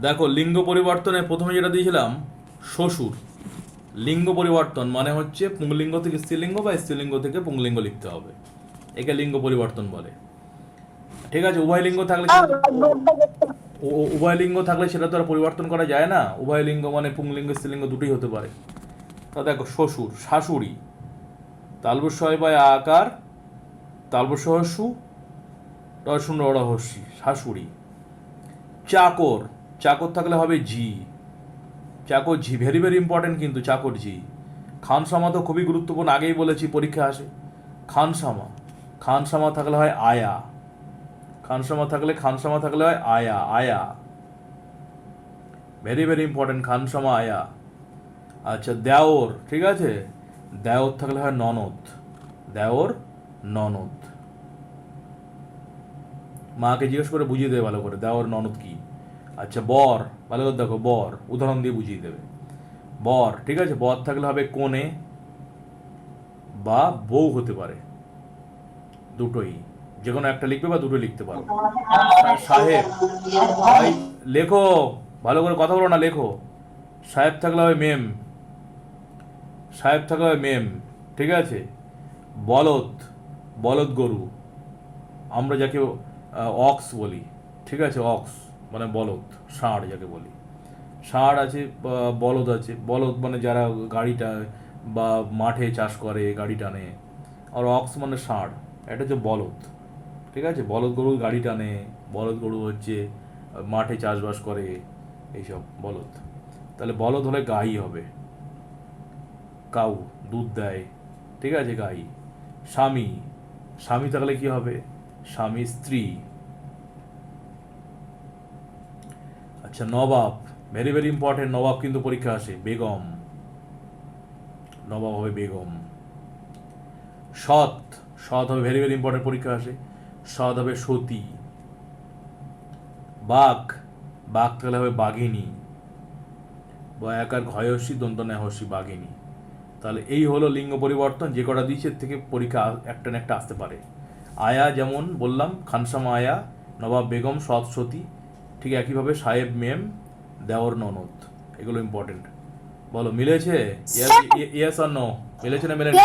দেখো লিঙ্গ পরিবর্তনে প্রথমে যেটা দিয়েছিলাম শ্বশুর, লিঙ্গ পরিবর্তন মানে হচ্ছে পুংলিঙ্গ থেকে স্ত্রীলিঙ্গ বা স্ত্রীলিঙ্গ থেকে পুংলিঙ্গ লিখতে হবে, একে লিঙ্গ পরিবর্তন বলে। ঠিক আছে, উভয় লিঙ্গ থাকলে সেটা তো উভয় লিঙ্গ থাকলে সেটা তো আর পরিবর্তন করা যায় না, উভয় লিঙ্গ মানে পুংলিঙ্গ স্ত্রীলিঙ্গ দুটোই হতে পারে। তা দেখো শ্বশুর, শাশুড়ি, তালবস্য হয় বা আকার, তালবস্য হস্যু রসুন রহস্যি, শাশুড়ি। চাকর, চাকর থাকলে হবে ঝি, চাকর ঝি, ভেরি ভেরি ইম্পর্টেন্ট কিন্তু চাকর ঝি। খানসামা তো খুবই গুরুত্বপূর্ণ, আগেই বলেছি পরীক্ষা আসে। খানসামা, খানসামা থাকলে হয় আয়া, খানসামা থাকলে হয় আয়া, আয়া, ভেরি ভেরি ইম্পর্টেন্ট খানসামা আয়া। আচ্ছা দেওর, ঠিক আছে, দেওর থাকলে হয় ননদ, দেওর ননদ। মাকে জিজ্ঞেস করে বুঝিয়ে দেবে ভালো করে দেওর ননদ কি। আচ্ছা বর, ভালো করে দেখো বর, উদাহরণ দিয়ে বুঝিয়ে দেবে। বর, ঠিক আছে, বর থাকলে হবে কনে বা বউ হতে পারে, দুটোই, যে কোনো একটা লিখবে বা দুটো লিখতে পারো। সাহেব, ভাই লেখো, ভালো করে কথা বলো না, লেখো। সাহেব থাকলে হবে মেম, সাহেব থাকলে হবে মেম, ঠিক আছে। বলদ, বলদ গরু, আমরা যাকে অক্স বলি, ঠিক আছে, অক্স মানে বলদ, ষাঁড় যাকে বলি, ষাঁড় আছে, বলদ আছে, বলদ মানে যারা গাড়িটা বা মাঠে চাষ করে গাড়ি টানে, আর অক্স মানে ষাঁড়, এটা হচ্ছে বলদ, ঠিক আছে। বলদ গরু গাড়ি টানে, বলদ গরু হচ্ছে মাঠে চাষবাস করে, এইসব বলদ। তাহলে বলদ হলে গাই হবে, কাউ, দুধ দেয়, ঠিক আছে, গাই। স্বামী, স্বামী থাকলে কি হবে, স্বামী স্ত্রী। আচ্ছা নবাব, ভেরি ভেরি ইম্পর্টেন্ট, নবাব কিন্তু পরীক্ষা আসে, বেগম, নবাব হবে বেগম। সৎ, সৎ হবে ভেরি ভেরি ইম্পর্টেন্ট, পরীক্ষা আসে, সৎ হবে সতী। বাঘ, বাঘ থাকলে হবে বাঘিনী, বা একার ঘয়সী দন্ত নেহসী, বাঘিনী। তাহলে এই হলো লিঙ্গ পরিবর্তন, যে কটা দিয়েছে এর থেকে পরীক্ষা একটা না একটা আসতে পারে। আয়া যেমন বললাম খানসামা আয়া, নবাব বেগম, সৎ সতী, ঠিক একইভাবে সাহেব মেম, দেওর ননদ, এগুলো ইম্পর্টেন্ট। বলো মিলেছে? ইয়েস, ইয়েস আর নো, মিলেছে না মেলেনি?